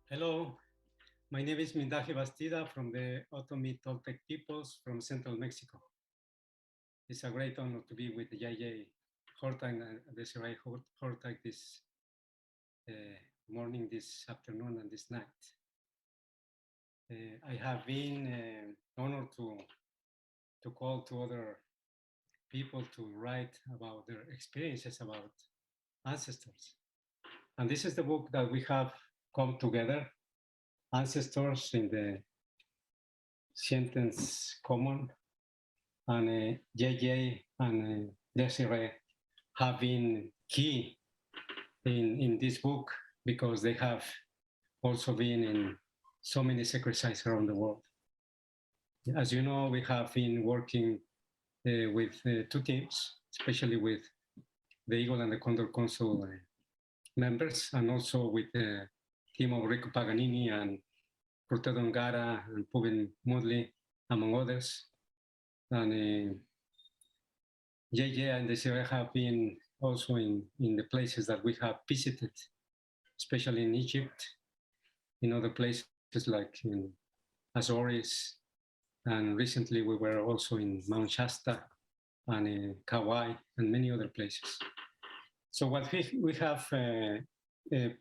Hello, my name is Mindahi Bastida from the Otomi Toltec peoples from central Mexico. It's a great honor to be with J.J. Hurtak and Desiree Hurtak this uh, morning, this afternoon, and this night. I have been honored to call to other people to write about their experiences about ancestors. And this is the book that we have come together, Ancestors in the Sentence Common, and JJ and Desiree have been key in this book because they have also been in so many sacred sites around the world. As you know, we have been working with two teams, especially with the Eagle and the Condor Council members, and also with the team of Rico Paganini and Cortado Ngara and Pubin Mudley, among others. And JJ and Desiree have been also in the places that we have visited, especially in Egypt, in other places like in Azores, and recently we were also in Mount Shasta and in Kauai and many other places. So what we have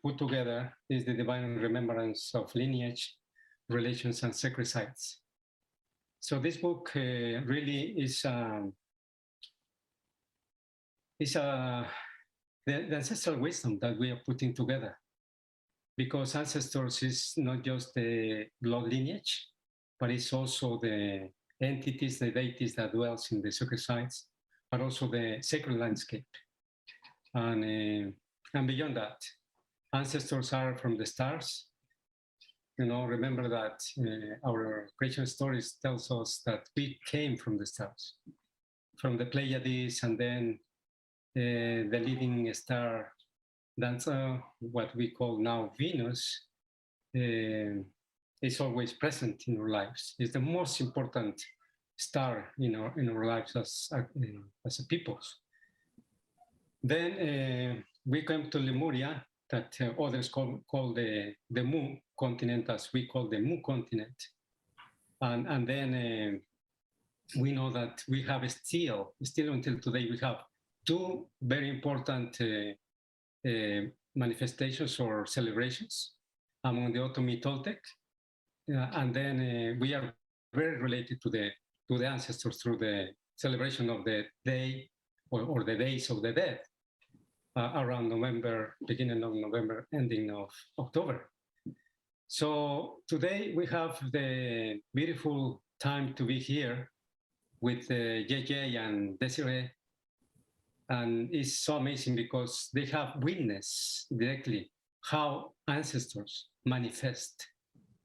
put together is the Divine Remembrance of Lineage, Relations, and Sacred Sites. So this book really is the ancestral wisdom that we are putting together, because ancestors is not just the blood lineage, but it's also the entities, the deities that dwells in the sacred sites, but also the sacred landscape. And beyond that, ancestors are from the stars. You know, remember that our creation stories tells us that we came from the stars, from the Pleiades, and then the leading star, that's what we call now Venus, is always present in our lives. It's the most important star in our lives as a peoples. Then we came to Lemuria, that others call the Mu continent, as we call the Mu continent. And then we know that we have still until today, we have two very important manifestations or celebrations among the Otomi Toltec. And then we are very related to the ancestors through the celebration of the day or the days of the dead around November, beginning of November, ending of October. So today we have the beautiful time to be here with JJ and Desiree. And it's so amazing because they have witnessed directly how ancestors manifest.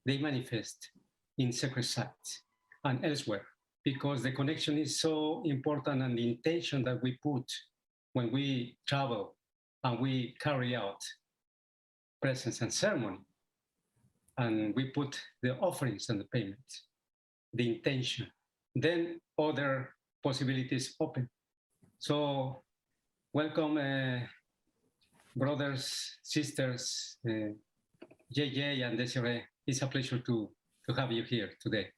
They manifest in sacred sites and elsewhere, because the connection is so important, and the intention that we put when we travel and we carry out presence and ceremony, and we put the offerings and the payments, the intention, then other possibilities open. So welcome, brothers, sisters, JJ and Desiree. It's a pleasure to have you here today.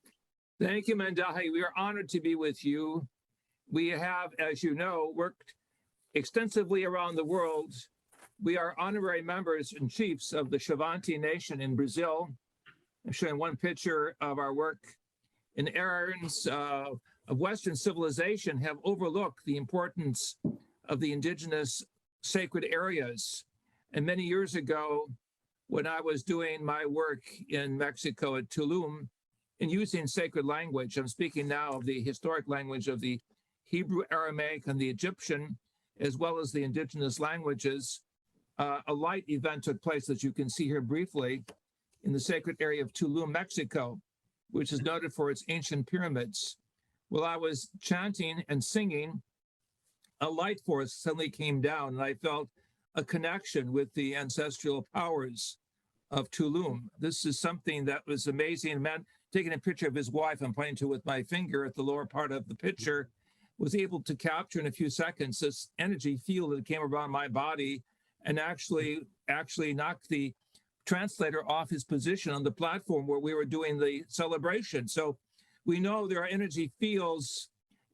Thank you, Mindahi. We are honored to be with you. We have, as you know, worked extensively around the world. We are honorary members and chiefs of the Xavante Nation in Brazil. I'm showing one picture of our work. In eras of Western civilization have overlooked the importance of the indigenous sacred areas. And many years ago, when I was doing my work in Mexico at Tulum and using sacred language, I'm speaking now of the historic language of the Hebrew, Aramaic, and the Egyptian, as well as the indigenous languages. A light event took place, as you can see here briefly, in the sacred area of Tulum, Mexico, which is noted for its ancient pyramids. While I was chanting and singing, a light force suddenly came down, and I felt a connection with the ancestral powers of Tulum. This is something that was amazing. A man taking a picture of his wife, I'm pointing to with my finger at the lower part of the picture, was able to capture in a few seconds this energy field that came around my body and actually knocked the translator off his position on the platform where we were doing the celebration. So we know there are energy fields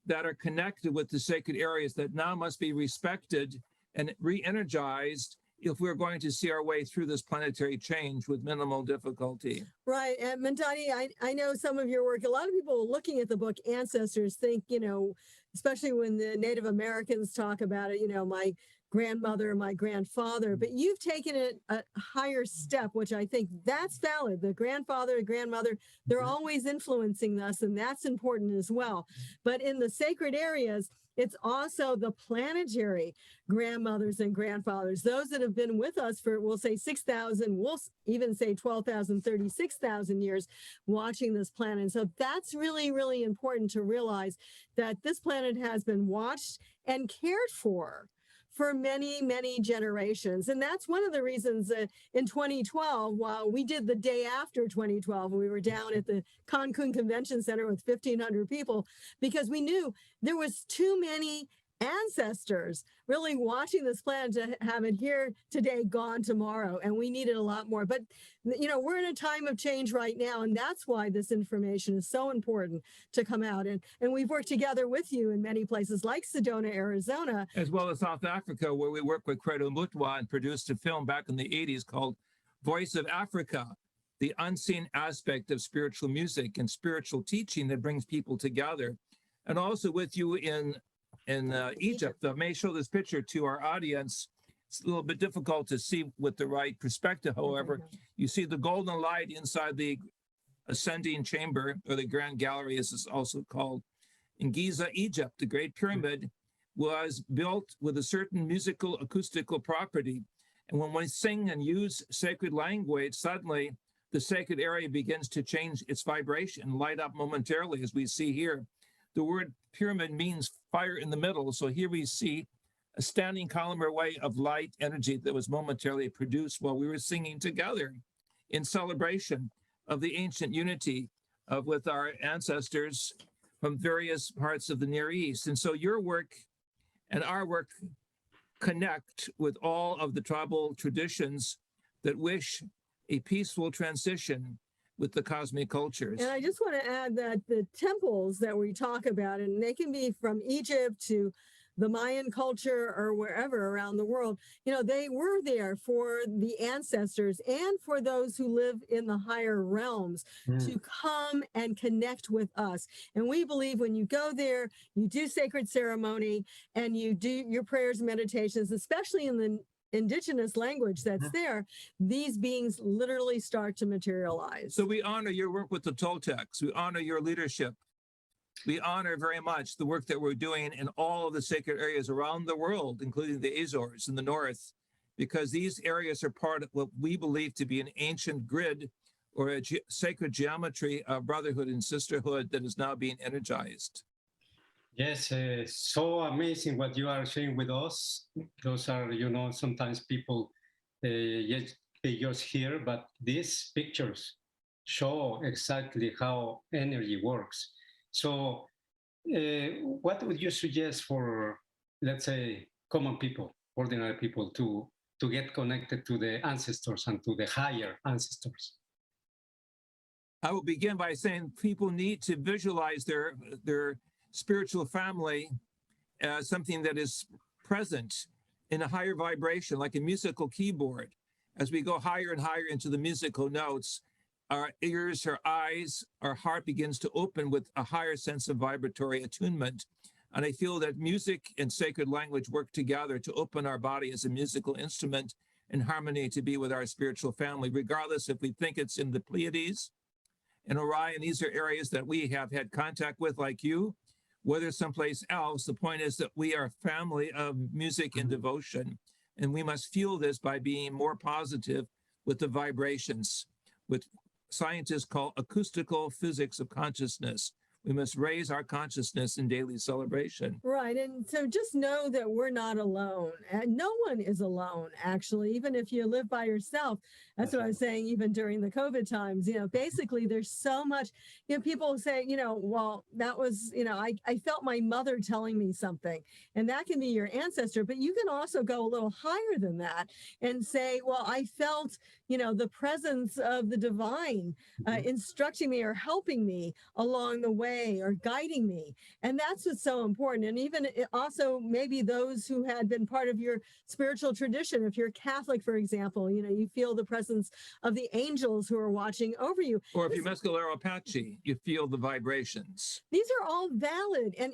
that are connected with the sacred areas that now must be respected and re-energized if we're going to see our way through this planetary change with minimal difficulty. Right. And Mindahi, I know some of your work, a lot of people looking at the book Ancestors think, especially when the Native Americans talk about it, my grandmother, my grandfather, but you've taken it a higher step, which I think that's valid. The grandfather and grandmother, they're always influencing us, and that's important as well. But in the sacred areas, it's also the planetary grandmothers and grandfathers, those that have been with us for, we'll say 6,000, we'll even say 12,000, 36,000 years watching this planet. And so that's really, really important to realize that this planet has been watched and cared for many, many generations. And that's one of the reasons that in 2012, while we did the day after 2012, we were down at the Cancun Convention Center with 1,500 people, because we knew there was too many ancestors really watching this planet to have it here today, gone tomorrow, and we needed a lot more. But we're in a time of change right now, and that's why this information is so important to come out. And we've worked together with you in many places like Sedona, Arizona, as well as South Africa, where we worked with Credo Mutwa and produced a film back in the 80s called Voice of Africa, the unseen aspect of spiritual music and spiritual teaching that brings people together. And also with you in Egypt. I may show this picture to our audience. It's a little bit difficult to see with the right perspective. However, you see the golden light inside the ascending chamber, or the Grand Gallery as it's also called. In Giza, Egypt, the Great Pyramid was built with a certain musical acoustical property. And when we sing and use sacred language, suddenly the sacred area begins to change its vibration, light up momentarily, as we see here. The word pyramid means fire in the middle. So here we see a standing column or way of light energy that was momentarily produced while we were singing together in celebration of the ancient unity with our ancestors from various parts of the Near East. And so your work and our work connect with all of the tribal traditions that wish a peaceful transition with the cosmic cultures. And I just want to add that the temples that we talk about, and they can be from Egypt to the Mayan culture or wherever around the world, they were there for the ancestors and for those who live in the higher realms to come and connect with us. And we believe when you go there, you do sacred ceremony and you do your prayers and meditations, especially in the indigenous language that's there, these beings literally start to materialize. So we honor your work with the Toltecs. We honor your leadership. We honor very much the work that we're doing in all of the sacred areas around the world, including the Azores in the north, because these areas are part of what we believe to be an ancient grid or a sacred geometry of brotherhood and sisterhood that is now being energized. Yes, so amazing what you are sharing with us. Those are, sometimes people they just hear, but these pictures show exactly how energy works. So what would you suggest for, let's say, common people, ordinary people, to get connected to the ancestors and to the higher ancestors? I will begin by saying people need to visualize their spiritual family as something that is present in a higher vibration, like a musical keyboard. As we go higher and higher into the musical notes, our ears, our eyes, our heart begins to open with a higher sense of vibratory attunement. And I feel that music and sacred language work together to open our body as a musical instrument in harmony to be with our spiritual family, regardless if we think it's in the Pleiades, in Orion. These are areas that we have had contact with, like you, whether someplace else. The point is that we are a family of music and devotion, and we must fuel this by being more positive with the vibrations, what scientists call acoustical physics of consciousness. We must raise our consciousness in daily celebration. Right. And so just know that we're not alone. And no one is alone, actually, even if you live by yourself. That's what I was saying, even during the COVID times. Basically, there's so much, people say, well, that was, I felt my mother telling me something. And that can be your ancestor. But you can also go a little higher than that and say, well, I felt, the presence of the divine instructing me or helping me along the way or guiding me. And that's what's so important. And even also maybe those who had been part of your spiritual tradition, if you're Catholic, for example, you feel the presence of the angels who are watching over you. Or if you're Mescalero Apache, you feel the vibrations. These are all valid. And,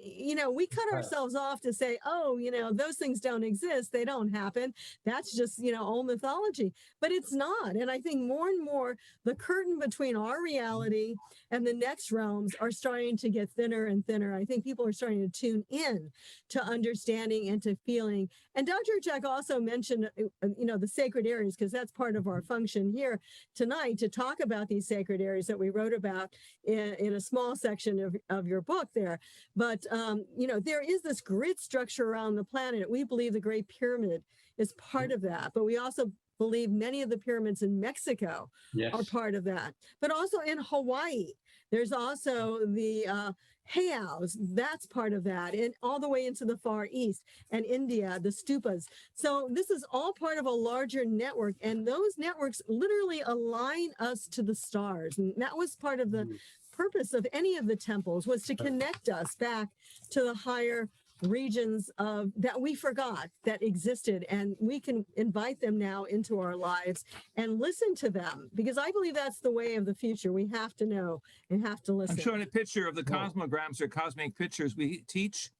we cut ourselves off to say, oh, those things don't exist. They don't happen. That's just, old mythology. But it's not. And I think more and more the curtain between our reality and the next realms are starting to get thinner and thinner. I think people are starting to tune in to understanding and to feeling. And Dr. Hurtak also mentioned, the sacred areas, because that's part of our function here tonight, to talk about these sacred areas that we wrote about in a small section of your book there. But, there is this grid structure around the planet. We believe the Great Pyramid is part of that, but we also believe many of the pyramids in Mexico are part of that, but also in Hawaii. There's also the heiaus, that's part of that, and all the way into the Far East, and India, the stupas. So this is all part of a larger network, and those networks literally align us to the stars. And that was part of the purpose of any of the temples, was to connect us back to the higher regions of that we forgot that existed, and we can invite them now into our lives and listen to them, because I believe that's the way of the future. We have to know and have to listen. I'm showing a picture of the cosmograms or cosmic pictures we teach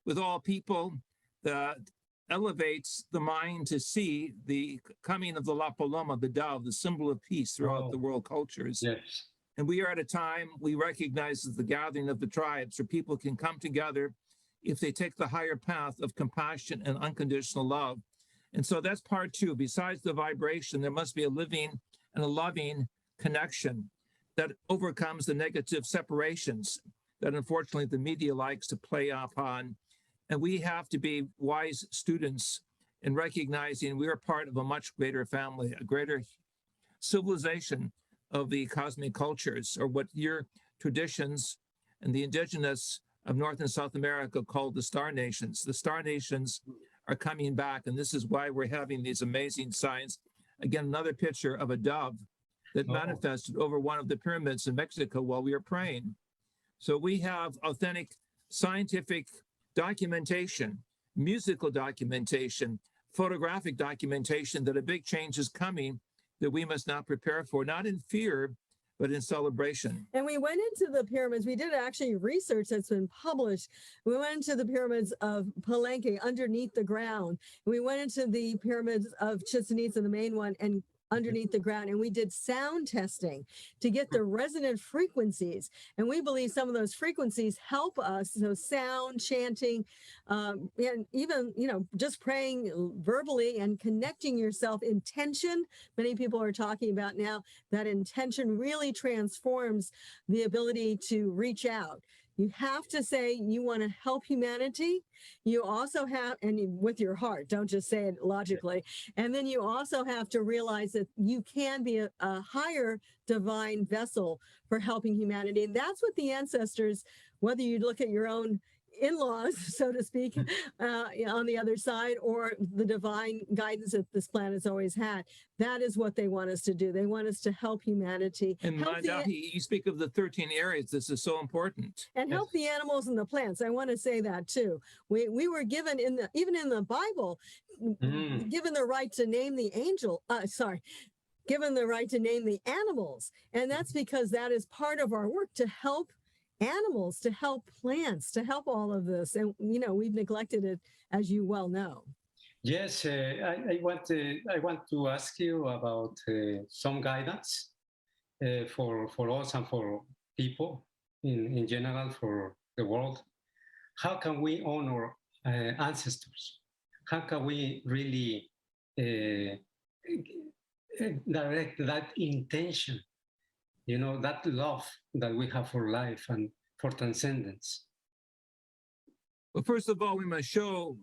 with all people that elevates the mind to see the coming of the La Paloma, the dove, the symbol of peace throughout the world cultures. Yes. And we are at a time we recognize as the gathering of the tribes, where people can come together if they take the higher path of compassion and unconditional love. And so that's part two. Besides the vibration, there must be a living and a loving connection that overcomes the negative separations that unfortunately the media likes to play upon. And we have to be wise students in recognizing we are part of a much greater family, a greater civilization of the cosmic cultures, or what your traditions and the indigenous of North and South America called the Star Nations. The Star Nations are coming back, and this is why we're having these amazing signs. Again, another picture of a dove that manifested over one of the pyramids in Mexico while we were praying. So we have authentic scientific documentation, musical documentation, photographic documentation that a big change is coming that we must now prepare for, not in fear, but in celebration. And we went into the pyramids. We did actually research that's been published. We went into the pyramids of Palenque underneath the ground. We went into the pyramids of Chichen Itza, the main one, and underneath the ground, and we did sound testing to get the resonant frequencies, and we believe some of those frequencies help us. So sound, chanting, and even just praying verbally and connecting yourself. Intention, many people are talking about now, that intention really transforms the ability to reach out. You have to say you want to help humanity. You also have, and with your heart, don't just say it logically. And then you also have to realize that you can be a higher divine vessel for helping humanity. And that's what the ancestors, whether you look at your own in-laws, so to speak, on the other side, or the divine guidance that this planet's always had. That is what they want us to do. They want us to help humanity. And Mindahi, you speak of the 13 areas. This is so important. And help the animals and the plants. I want to say that too. We were given even in the Bible, given the right to name the given the right to name the animals. And that's because that is part of our work, to help animals, to help plants, to help all of this. And, we've neglected it, as you well know. Yes, I want to ask you about some guidance for us and for people in general, for the world. How can we honor ancestors? How can we really direct that intention, that love that we have for life and for transcendence? Well, first of all, we must show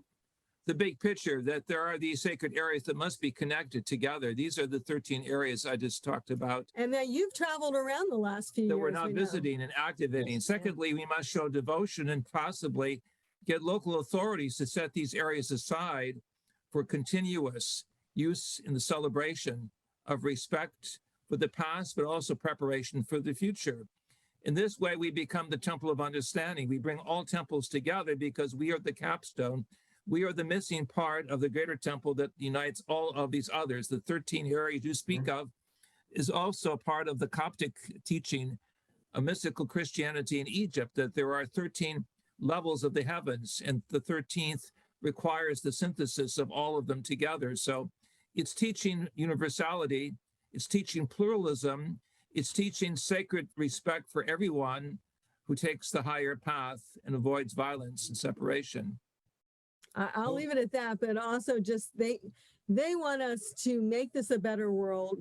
the big picture that there are these sacred areas that must be connected together. These are the 13 areas I just talked about And that you've traveled around the last few that years. we're not we know. visiting and activating. Yes. Secondly, we must show devotion and possibly get local authorities to set these areas aside for continuous use in the celebration of respect for the past, but also preparation for the future. In this way, we become the temple of understanding. We bring all temples together because we are the capstone. We are the missing part of the greater temple that unites all of these others. The 13 areas you speak of is also part of the Coptic teaching of mystical Christianity in Egypt, that there are 13 levels of the heavens, and the 13th requires the synthesis of all of them together. So it's teaching universality, it's teaching pluralism, it's teaching sacred respect for everyone who takes the higher path and avoids violence and separation. I'll leave it at that, but also just they want us to make this a better world,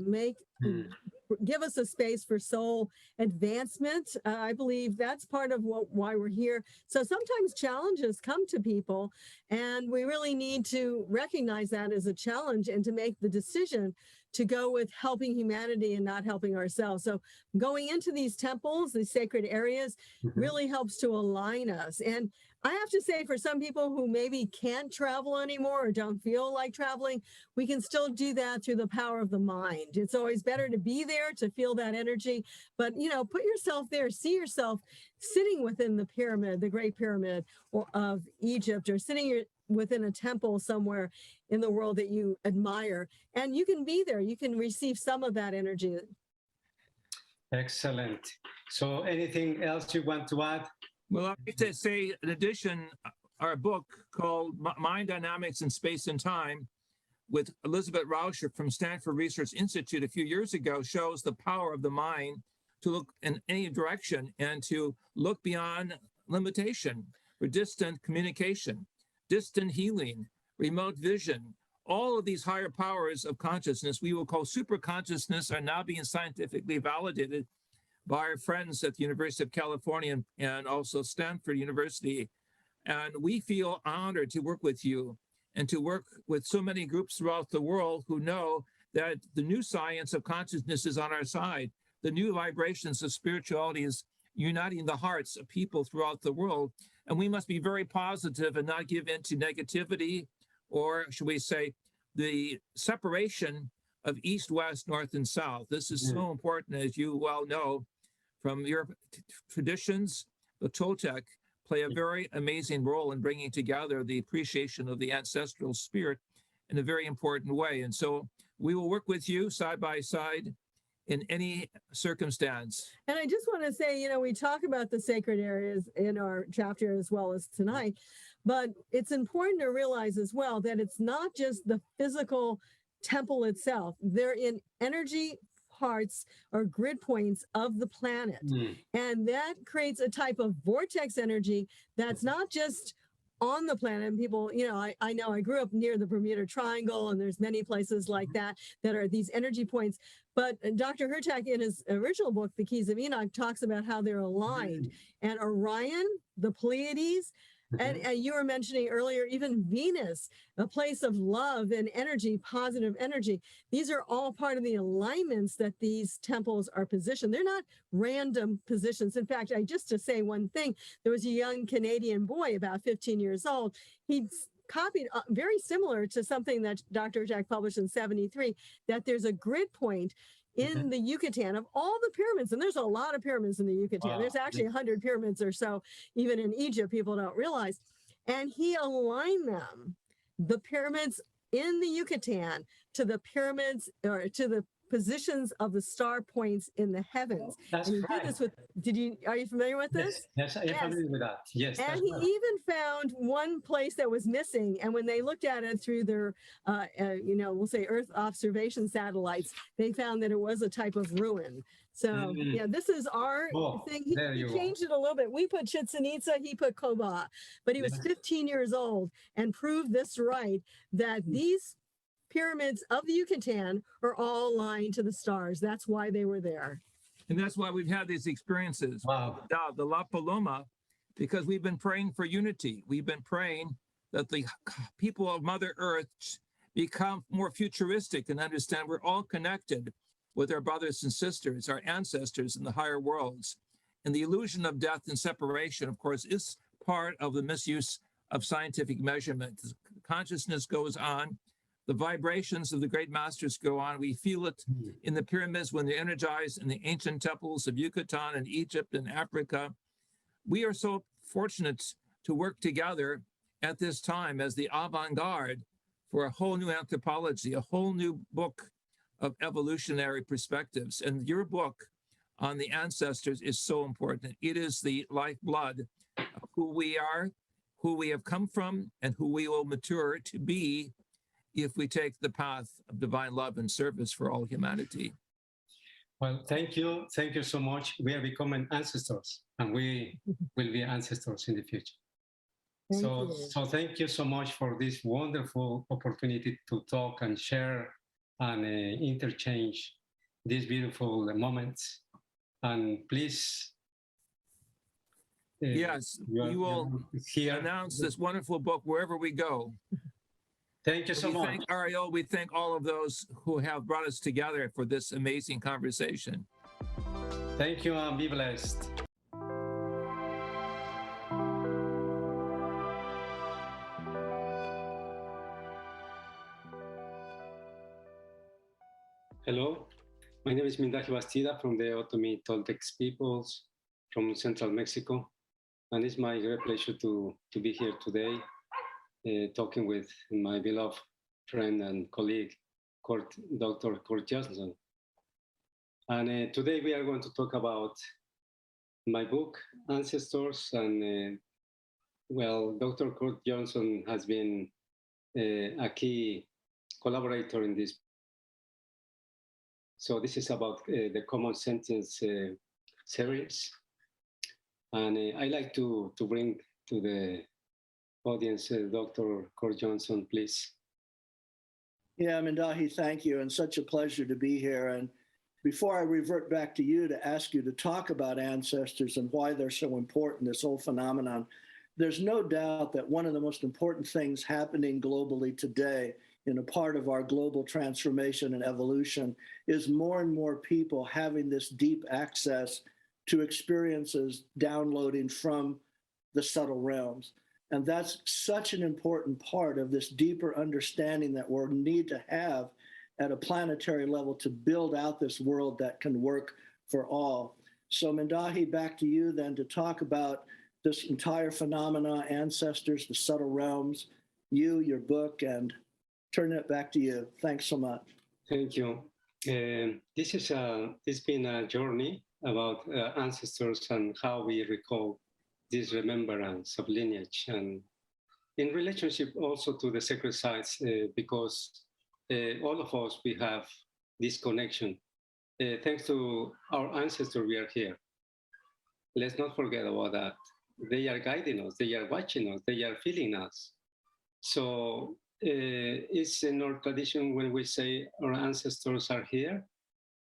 give us a space for soul advancement. I believe that's part of why we're here. So sometimes challenges come to people, and we really need to recognize that as a challenge and to make the decision to go with helping humanity and not helping ourselves. So going into these temples, these sacred areas, really helps to align us. And I have to say, for some people who maybe can't travel anymore or don't feel like traveling, we can still do that through the power of the mind. It's always better to be there, to feel that energy, but, you know, put yourself there, see yourself sitting within the pyramid, the Great Pyramid of Egypt, or sitting within a temple somewhere in the world that you admire, and you can be there. You can receive some of that energy. Excellent. So anything else you want to add? Well, I'd like to say, in addition, our book called Mind Dynamics in Space and Time with Elizabeth Rauscher from Stanford Research Institute a few years ago shows the power of the mind to look in any direction and to look beyond limitation for distant communication, distant healing, remote vision. All of these higher powers of consciousness, we will call super consciousness, are now being scientifically validated by our friends at the University of California and also Stanford University. And we feel honored to work with you and to work with so many groups throughout the world who know that the new science of consciousness is on our side. The new vibrations of spirituality is uniting the hearts of people throughout the world. And we must be very positive and not give in to negativity, or should we say, the separation of East, West, North, and South. This is so important, as you well know, from your traditions. The Toltec play a very amazing role in bringing together the appreciation of the ancestral spirit in a very important way. And so we will work with you side by side in any circumstance. And I just want to say, you know, we talk about the sacred areas in our chapter as well as tonight, but it's important to realize as well that it's not just the physical temple itself. They're in energy parts or grid points of the planet. And that creates a type of vortex energy that's not just on the planet. And people, you know, I know I grew up near the Bermuda Triangle, and there's many places like that are these energy points. But Dr. Hurtak, in his original book, The Keys of Enoch, talks about how they're aligned. And Orion, the Pleiades, and you were mentioning earlier, even Venus, a place of love and energy, positive energy. These are all part of the alignments that these temples are positioned. They're not random positions. In fact, just to say one thing, there was a young Canadian boy, about 15 years old. He copied very similar to something that Dr. Jack published in 73, that there's a grid point in the Yucatan of all the pyramids. And there's a lot of pyramids in the Yucatan. Wow. There's actually 100 pyramids or so, even in Egypt, people don't realize. And he aligned them, the pyramids in the Yucatan, to the pyramids, or to the positions of the star points in the heavens. That's and he right. did this with, are you familiar with this? Yes, I'm familiar with that. Yes. And he even found one place that was missing. And when they looked at it through their, we'll say Earth observation satellites, they found that it was a type of ruin. So yeah, this is our thing. He changed it a little bit. We put Chichen Itza, he put Koba, but he was 15 years old and proved this right, that these pyramids of the Yucatan are all aligned to the stars. That's why they were there. And that's why we've had these experiences. Wow. The La Paloma, because we've been praying for unity. We've been praying that the people of Mother Earth become more futuristic and understand we're all connected with our brothers and sisters, our ancestors in the higher worlds. And the illusion of death and separation, of course, is part of the misuse of scientific measurement. Consciousness goes on. The vibrations of the great masters go on. We feel it in the pyramids when they're energized in the ancient temples of Yucatan and Egypt and Africa. We are so fortunate to work together at this time as the avant-garde for a whole new anthropology, a whole new book of evolutionary perspectives. And your book on the ancestors is so important. It is the lifeblood of who we are, who we have come from, and who we will mature to be if we take the path of divine love and service for all humanity. Well, thank you. Thank you so much. We are becoming ancestors, and we will be ancestors in the future. So thank you so much for this wonderful opportunity to talk and share and interchange these beautiful moments. And please, yes, we will announce this wonderful book wherever we go. Thank you so much. We thank Ariel. We thank all of those who have brought us together for this amazing conversation. Thank you, and be blessed. Hello, my name is Mindahi Bastida from the Otomi Toltecs peoples from central Mexico. And it's my great pleasure to be here today talking with my beloved friend and colleague, Dr. Kurt Johnson. And today we are going to talk about my book, Ancestors. And well, Dr. Kurt Johnson has been a key collaborator in this. So this is about the Common Sentience series. And I like to bring to the audience, Dr. Kurt Johnson, please. Yeah, Mindahi, thank you. And such a pleasure to be here. And before I revert back to you to ask you to talk about ancestors and why they're so important, this whole phenomenon, there's no doubt that one of the most important things happening globally today in a part of our global transformation and evolution is more and more people having this deep access to experiences downloading from the subtle realms. And that's such an important part of this deeper understanding that we'll need to have at a planetary level to build out this world that can work for all. So Mindahi, back to you then to talk about this entire phenomena, ancestors, the subtle realms, you, your book, and turn it back to you. Thanks so much. Thank you. It's been a journey about ancestors and how we recall this remembrance of lineage, and in relationship also to the sacred sites, because all of us, we have this connection. Thanks to our ancestors, we are here. Let's not forget about that. They are guiding us, they are watching us, they are feeling us. So it's in our tradition when we say our ancestors are here,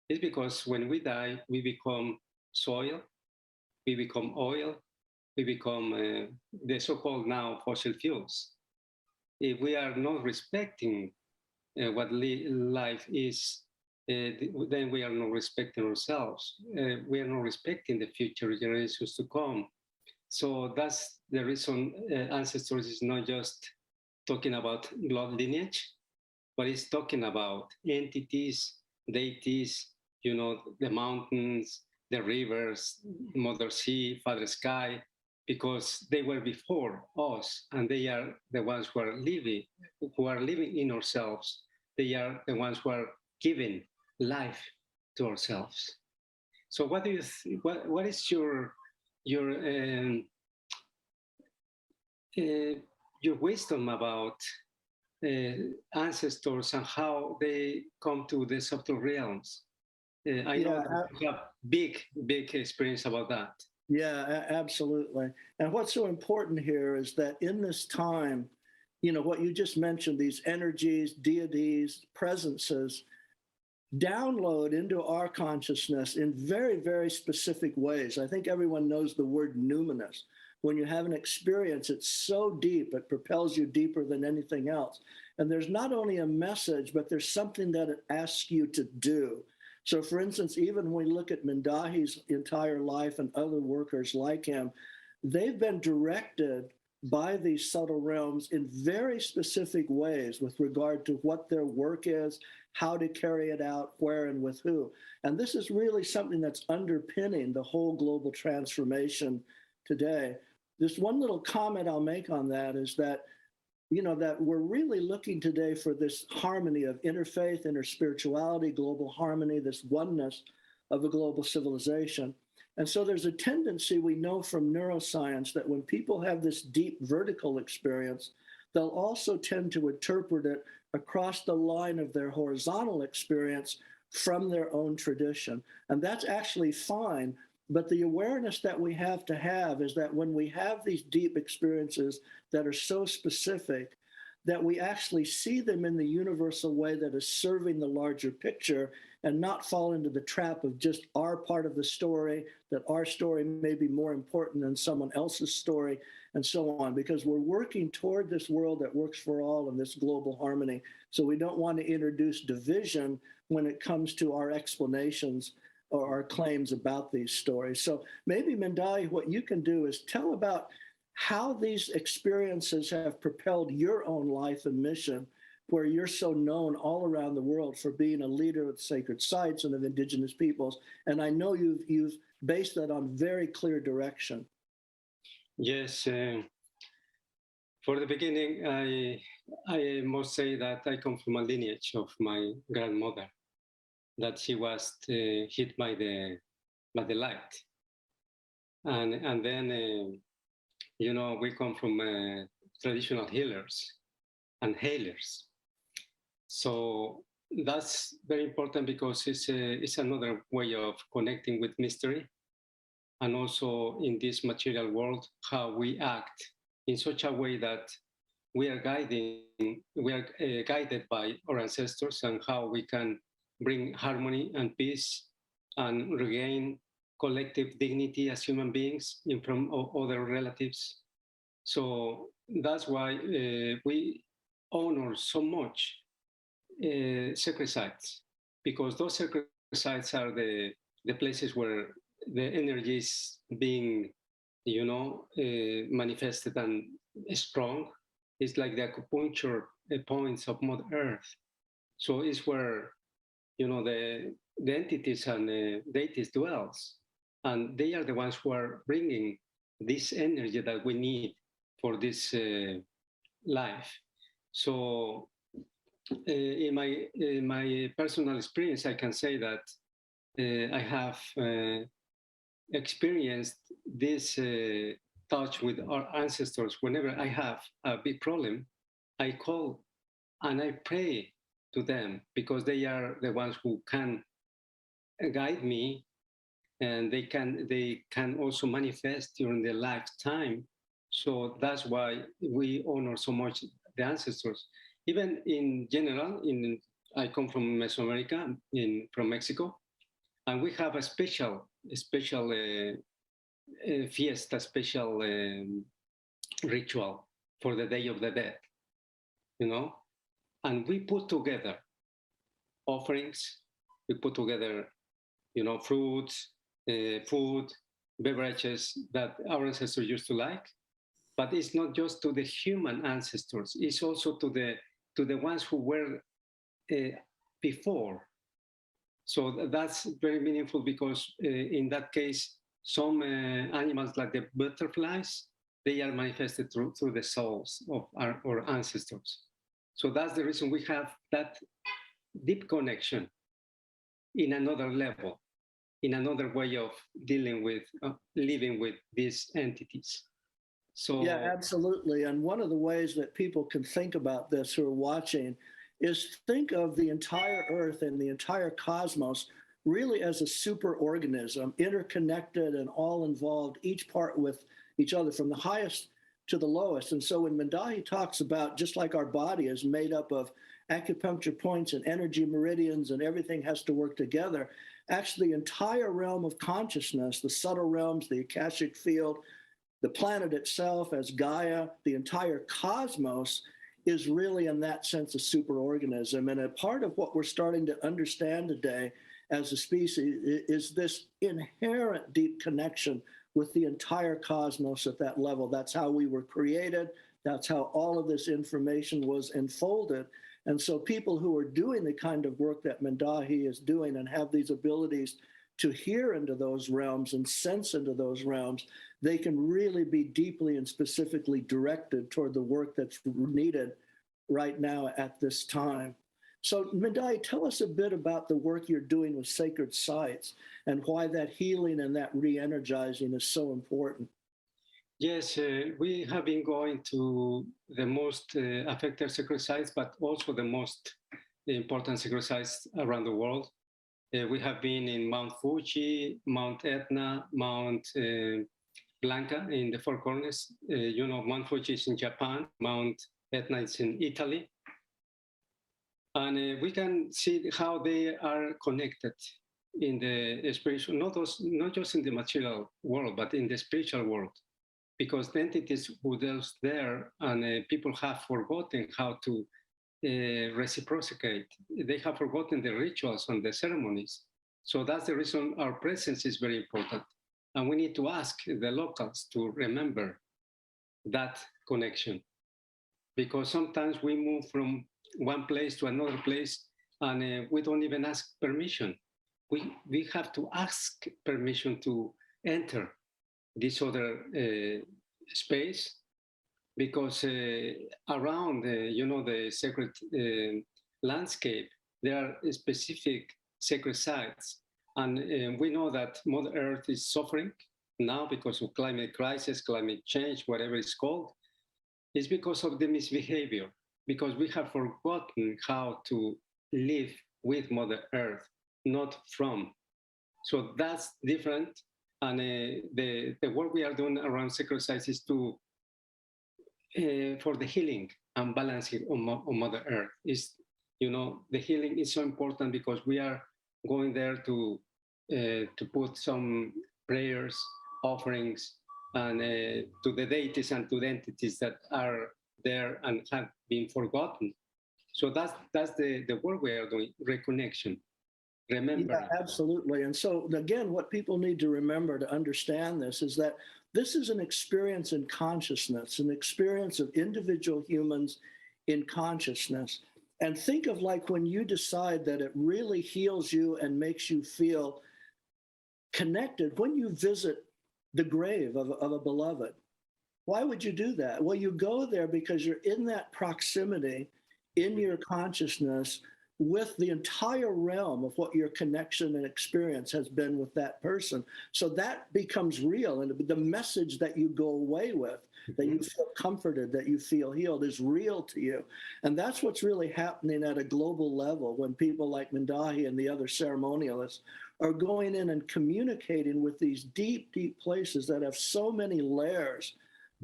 it's because when we die, we become soil, we become oil, we become the so-called now fossil fuels. If we are not respecting what life is, then we are not respecting ourselves. We are not respecting the future generations to come. So that's the reason ancestors is not just talking about blood lineage, but it's talking about entities, deities, you know, the mountains, the rivers, Mother Sea, Father Sky, because they were before us, and they are the ones who are living in ourselves. They are the ones who are giving life to ourselves. So, what do you? What is your wisdom about ancestors and how they come to the subtle realms? I know that you have big experience about that. Yeah, absolutely. And what's so important here is that in this time, you know, what you just mentioned, these energies, deities, presences, download into our consciousness in very, very specific ways. I think everyone knows the word numinous. When you have an experience, it's so deep, it propels you deeper than anything else. And there's not only a message, but there's something that it asks you to do. So for instance, even when we look at Mindahi's entire life and other workers like him, they've been directed by these subtle realms in very specific ways with regard to what their work is, how to carry it out, where and with who. And this is really something that's underpinning the whole global transformation today. This one little comment I'll make on that is that, you know, that we're really looking today for this harmony of interfaith, interspirituality, global harmony, this oneness of a global civilization. And so there's a tendency we know from neuroscience that when people have this deep vertical experience, they'll also tend to interpret it across the line of their horizontal experience from their own tradition. And that's actually fine. But the awareness that we have to have is that when we have these deep experiences that are so specific, that we actually see them in the universal way that is serving the larger picture and not fall into the trap of just our part of the story, that our story may be more important than someone else's story, and so on, because we're working toward this world that works for all and this global harmony. So we don't want to introduce division when it comes to our explanations or our claims about these stories. So maybe, Mindahi, what you can do is tell about how these experiences have propelled your own life and mission, where you're so known all around the world for being a leader of sacred sites and of indigenous peoples. And I know you've based that on very clear direction. Yes. For the beginning, I must say that I come from a lineage of my grandmother, that she was hit by the light. And then, you know, we come from traditional healers and healers. So that's very important because it's another way of connecting with mystery. And also in this material world, how we act in such a way that we are guided by our ancestors, and how we can bring harmony and peace and regain collective dignity as human beings in from other relatives. So that's why we honor so much sacred sites, because those sacred sites are the places where the energy is being, you know, manifested and strong. It's like the acupuncture points of Mother Earth. So it's where, you know, the entities and deities dwells, and they are the ones who are bringing this energy that we need for this life. So in my personal experience, I can say that I have experienced this touch with our ancestors. Whenever I have a big problem, I call and I pray to them, because they are the ones who can guide me, and they can also manifest during their lifetime. So that's why we honor so much the ancestors. Even in general, I come from Mesoamerica, from Mexico, and we have a special fiesta, special ritual for the Day of the Dead, you know? And we put together offerings, we put together, you know, fruits, food, beverages that our ancestors used to like. But it's not just to the human ancestors, it's also to the ones who were before. So that's very meaningful, because in that case, some animals like the butterflies, they are manifested through the souls of our ancestors. So that's the reason we have that deep connection in another level, in another way of dealing with, living with these entities. So yeah, absolutely. And one of the ways that people can think about this who are watching is think of the entire Earth and the entire cosmos really as a super organism, interconnected and all involved, each part with each other, from the highest to the lowest. And so when Mindahi talks about, just like our body is made up of acupuncture points and energy meridians and everything has to work together. Actually, the entire realm of consciousness, the subtle realms, the Akashic field, the planet itself as Gaia, the entire cosmos is really in that sense a superorganism. And a part of what we're starting to understand today as a species is this inherent deep connection with the entire cosmos at that level. That's how we were created. That's how all of this information was enfolded. And so people who are doing the kind of work that Mindahi is doing and have these abilities to hear into those realms and sense into those realms, they can really be deeply and specifically directed toward the work that's needed right now at this time. So Mindahi, tell us a bit about the work you're doing with sacred sites and why that healing and that re-energizing is so important. Yes, we have been going to the most affected sacred sites, but also the most important sacred sites around the world. We have been in Mount Fuji, Mount Etna, Mount Blanca in the Four Corners. You know, Mount Fuji is in Japan, Mount Etna is in Italy. And we can see how they are connected in the spiritual, not just in the material world, but in the spiritual world. Because the entities who dwell there and people have forgotten how to reciprocate. They have forgotten the rituals and the ceremonies. So that's the reason our presence is very important. And we need to ask the locals to remember that connection. Because sometimes we move from one place to another place and we don't even ask permission. We have to ask permission to enter this other space, because around the sacred landscape, there are specific sacred sites. And we know that Mother Earth is suffering now because of climate crisis, climate change, whatever it's called. It's because of the misbehavior, because we have forgotten how to live with Mother Earth, not from. So that's different. And the work we are doing around sacred sites is to for the healing and balancing on Mother Earth. The healing is so important because we are going there to put some prayers, offerings, and to the deities and to the entities that are there and have been forgotten. So that's the work we are doing, reconnection. Remember. Yeah, absolutely. And so again, what people need to remember to understand this is that this is an experience in consciousness, an experience of individual humans in consciousness. And think of like when you decide that it really heals you and makes you feel connected when you visit the grave of a beloved. Why would you do that? Well, you go there because you're in that proximity in your consciousness with the entire realm of what your connection and experience has been with that person. So that becomes real. And the message that you go away with, that you feel comforted, that you feel healed, is real to you. And that's what's really happening at a global level when people like Mindahi and the other ceremonialists are going in and communicating with these deep, deep places that have so many layers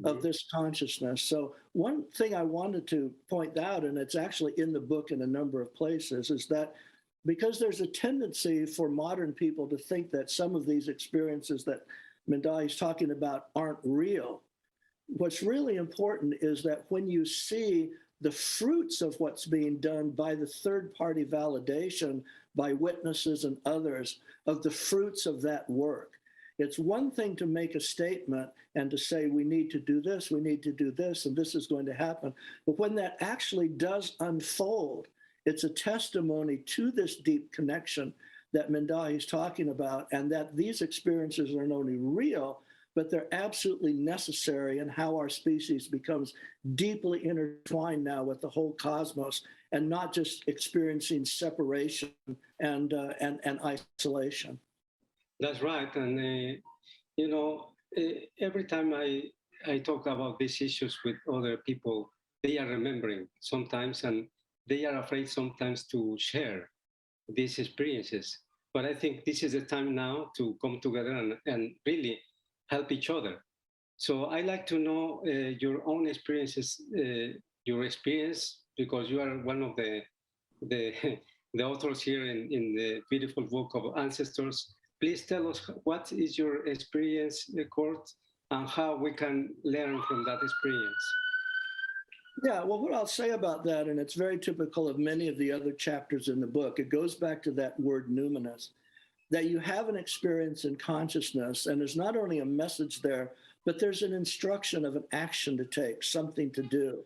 of this consciousness. So one thing I wanted to point out, and it's actually in the book in a number of places, is that because there's a tendency for modern people to think that some of these experiences that Mindahi is talking about aren't real, what's really important is that when you see the fruits of what's being done by the third-party validation, by witnesses and others, of the fruits of that work. It's one thing to make a statement and to say, we need to do this, we need to do this, and this is going to happen. But when that actually does unfold, it's a testimony to this deep connection that Mindahi is talking about, and that these experiences are not only real, but they're absolutely necessary in how our species becomes deeply intertwined now with the whole cosmos, and not just experiencing separation and isolation. That's right. And, every time I talk about these issues with other people, they are remembering sometimes, and they are afraid sometimes to share these experiences. But I think this is the time now to come together and really help each other. So I like to know your own experiences, your experience because you are one of the the authors here in the beautiful book of Ancestors. Please tell us what is your experience, Kurt, and how we can learn from that experience. Yeah, well, what I'll say about that, and it's very typical of many of the other chapters in the book, it goes back to that word numinous, that you have an experience in consciousness, and there's not only a message there, but there's an instruction of an action to take, something to do.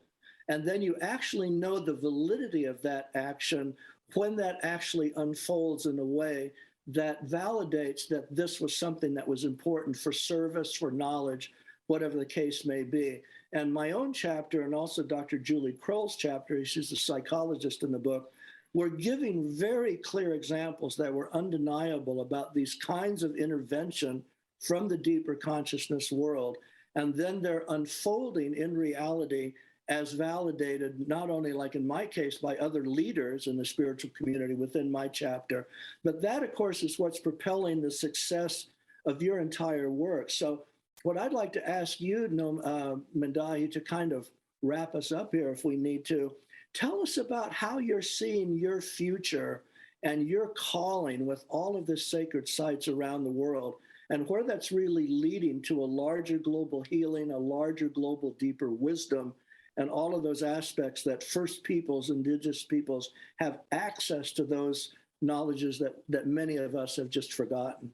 And then you actually know the validity of that action when that actually unfolds in a way that validates that this was something that was important for service, for knowledge, whatever the case may be. And my own chapter, and also Dr. Julie Kroll's chapter, she's a psychologist in the book, we're giving very clear examples that were undeniable about these kinds of intervention from the deeper consciousness world. And then they're unfolding in reality as validated, not only like in my case, by other leaders in the spiritual community within my chapter, but that, of course, is what's propelling the success of your entire work. So what I'd like to ask you, Mindahi, to kind of wrap us up here if we need to, tell us about how you're seeing your future and your calling with all of the sacred sites around the world, and where that's really leading to a larger global healing, a larger global deeper wisdom, and all of those aspects that First Peoples, Indigenous peoples have access to those knowledges that many of us have just forgotten.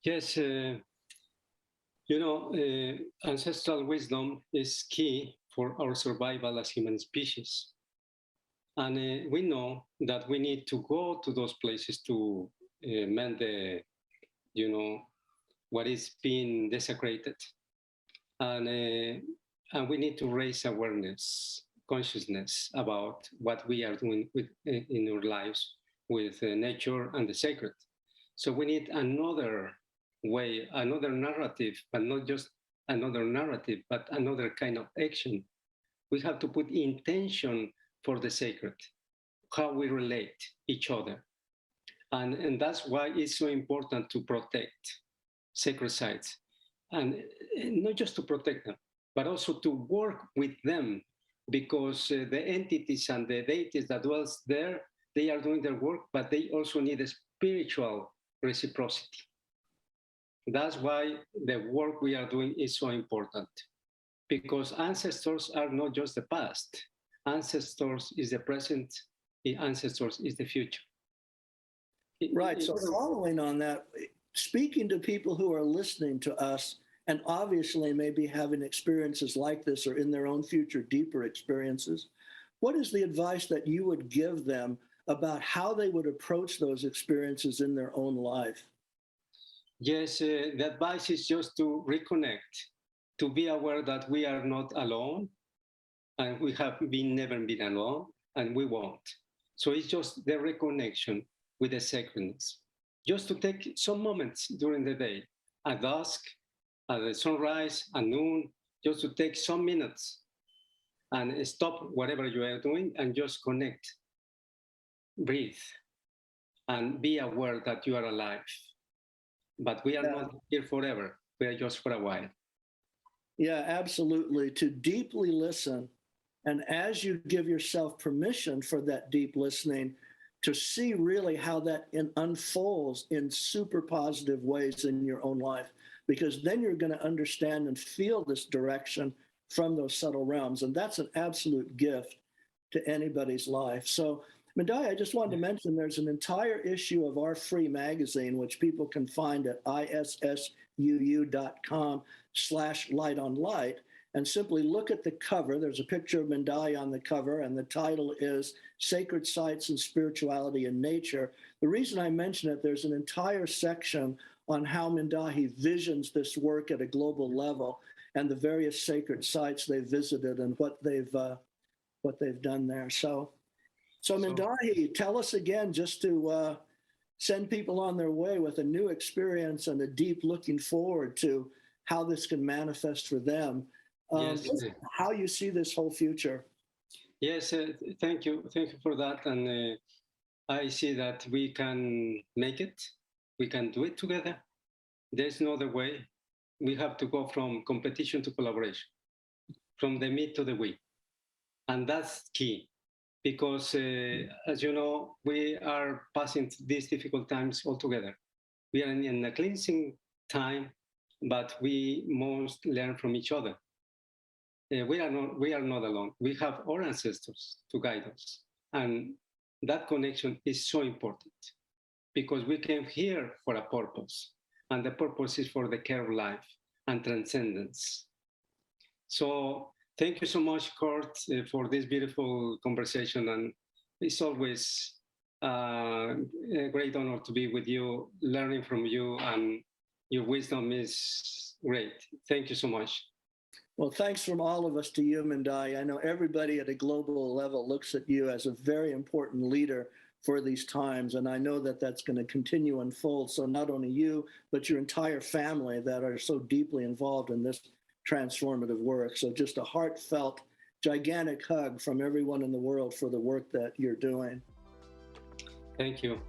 Yes, ancestral wisdom is key for our survival as human species. And we know that we need to go to those places to mend what is being desecrated. And we need to raise awareness, consciousness about what we are doing in our lives with nature and the sacred. So we need another way, another narrative, but not just another narrative, but another kind of action. We have to put intention for the sacred, how we relate each other. And that's why it's so important to protect sacred sites. And not just to protect them, but also to work with them, because the entities and the deities that dwells there, they are doing their work, but they also need a spiritual reciprocity. That's why the work we are doing is so important, because ancestors are not just the past. Ancestors is the present, ancestors is the future. Right, so following on that, speaking to people who are listening to us, and obviously maybe having experiences like this or in their own future deeper experiences, what is the advice that you would give them about how they would approach those experiences in their own life? Yes, the advice is just to reconnect, to be aware that we are not alone, and we have never been alone, and we won't. So it's just the reconnection with the sacredness. Just to take some moments during the day, at dusk, at the sunrise, at noon, just to take some minutes and stop whatever you are doing and just connect, breathe, and be aware that you are alive. But we are not here forever. We are just for a while. Yeah, absolutely. To deeply listen. And as you give yourself permission for that deep listening, to see really how that unfolds in super positive ways in your own life, because then you're going to understand and feel this direction from those subtle realms. And that's an absolute gift to anybody's life. So, Mindahi, I just wanted to mention there's an entire issue of our free magazine, which people can find at issuu.com/lightonlight, and simply look at the cover. There's a picture of Mindahi on the cover, and the title is Sacred Sites and Spirituality in Nature. The reason I mention it, there's an entire section on how Mindahi visions this work at a global level and the various sacred sites they've visited and what they've done there. So Mindahi, tell us again, just to send people on their way with a new experience and a deep looking forward to how this can manifest for them. Yes. How you see this whole future. Yes, thank you for that. And I see that we can make it. We can do it together. There's no other way. We have to go from competition to collaboration, from the me to the we. And that's key. because, as you know, we are passing these difficult times all together. We are in a cleansing time, but we must learn from each other. We are not alone. We have our ancestors to guide us. And that connection is so important because we came here for a purpose. And the purpose is for the care of life and transcendence. So thank you so much, Kurt, for this beautiful conversation. And it's always a great honor to be with you, learning from you, and your wisdom is great. Thank you so much. Well, thanks from all of us to you, Mindahi. I know everybody at a global level looks at you as a very important leader for these times, and I know that that's going to continue unfold. So not only you, but your entire family that are so deeply involved in this transformative work. So just a heartfelt, gigantic hug from everyone in the world for the work that you're doing. Thank you.